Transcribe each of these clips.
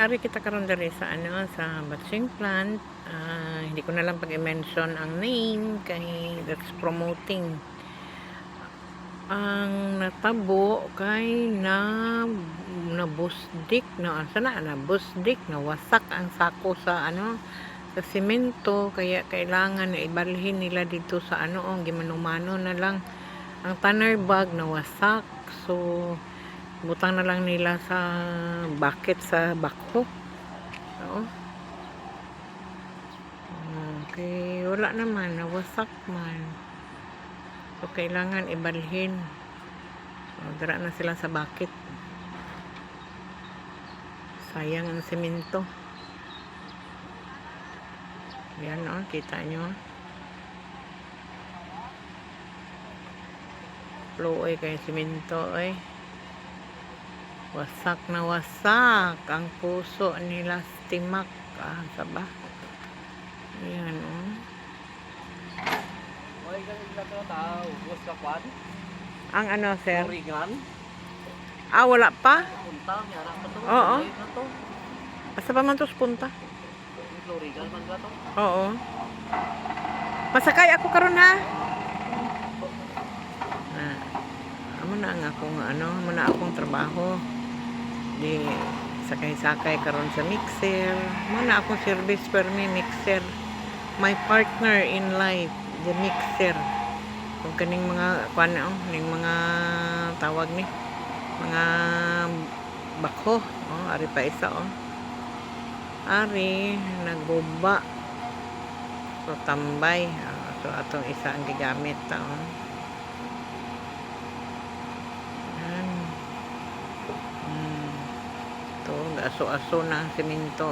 ari kita karon diri sa sa batching plant. Hindi ko na lang pag-mention ang name kay that's promoting. Ang natabo kay na busdik na sana na busdik na wasak ang sako sa sa semento, kaya kailangan na ibalhin nila dito sa gimanumano na lang ang tanner bag na wasak. So butang na lang nila sa bucket sa bako. Oo. Okay, wala naman, nawasak man. So kailangan ibalhin. So dira na sila sa bucket. Sayang ang semento. Yan kita nyo. Flow kay semento wasak na wasak ang puso nila Stimac. Saba. Ayan ang sir? Wala pa? Oo. Asa pa man to punta? Oo. Masakay ako karon ha. Amo na ang akong muna akong trabaho. Di sakay-sakay karon sa mixer. Muna akong service per me mixer. My partner in life, the mixer. Kung kaning mga ning mga tawag ni mga bako. Ari pa isa Ari nagguba. So tambay. So atong isa ang gigamit aso-aso na ang semento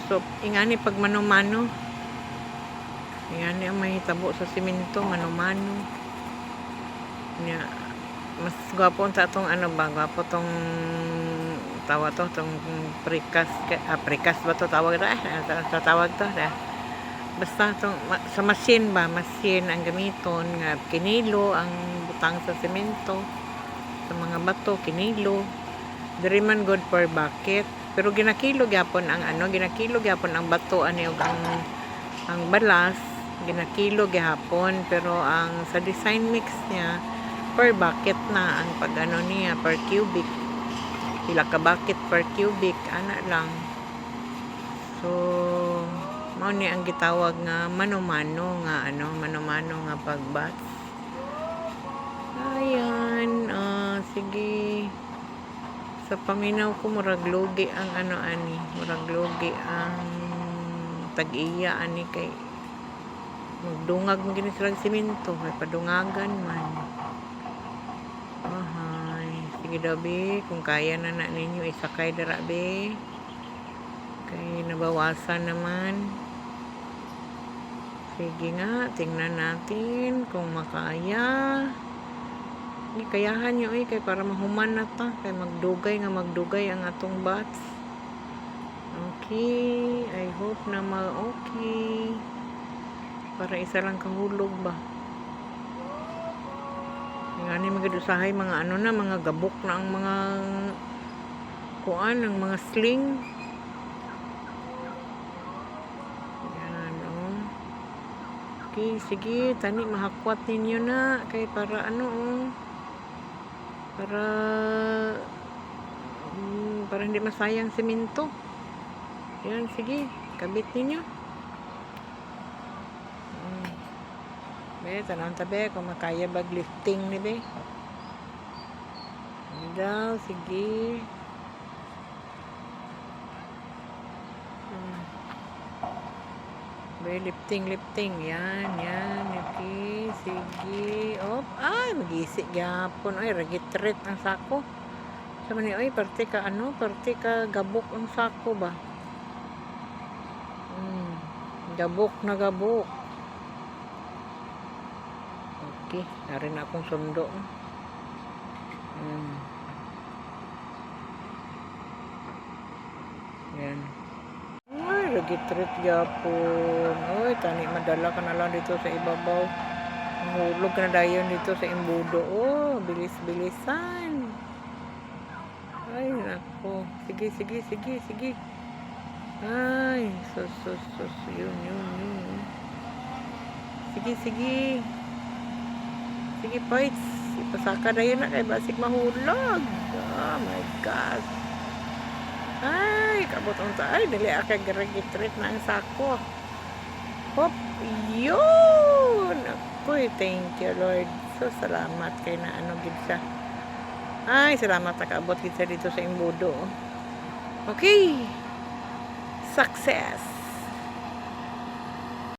So ingani pag mano-mano, ingani ang mahitabo sa semento, mano-mano nya mas gwapo sa atong gwapo tong tawa to tong precast precast ba to tawag sa tawag to basta tong sa machine ang gamiton nga kinilo ang butang sa semento sa mga bato, kinilo diri man good per bucket, pero ginakilo gyapon ang ginakilo gyapon ang bato ug ang balas ginakilo gyapon, pero ang sa design mix niya per bucket na ang pag niya per cubic, pila ka bucket per cubic lang. So mao ni ang gitawag nga mano-mano nga mano-mano nga pagbatch. Ayan, sige. Sa paminaw ko murag lugi ang murag lugi ang tag-iya kay magdungag mo gini silang semento kay padungagan man. Sige daw be, kung kaya na ninyo isakay dara be. Kay nabawasan naman. Sige nga, tingnan natin kung makaya. Kayahan nyo kay para mahuman na ta kay magdugay ang atong batch. Okay, I hope na okay para isa lang kahulog ba. Ngani magadusahay mga mga gabok na ang mga ang mga sling. Yan okay, sige tani mahakwat ninyo na kay para para hindi masayang semento. Yan, sige, kabit ninyo. Be, tanong tabi kung makaya bag lifting ni be. Daw, sige. Be, lifting. Yan, okay, sige. Mag-isip gyapon. Ragitret ang sako. Sabi ni, parte ka gabok ang sako ba? Gabok na gabok. Okay, narin akong sundo. Yan. Ragitret gyapon. Tani madala ka na lang dito sa ibabaw. Mahulog ka na dayon dito sa imbudo. Bilis-bilisan. Ay, nako. Sige, sige, sige, sige. Ay, sus, sus, sus. Yun, yun, yun. Sige, sige. Sige, poits. Ipasaka na yun na kay basig mahulog. Oh my God. Ay, kabot unta. Ay, dali akay garagitrit na ang sako. Hop, yun. Ako'y, thank you, Lord. So, salamat kay na ano gid siya. Ay, salamat nakaabot gid siya dito sa imbudo. Okay. Success.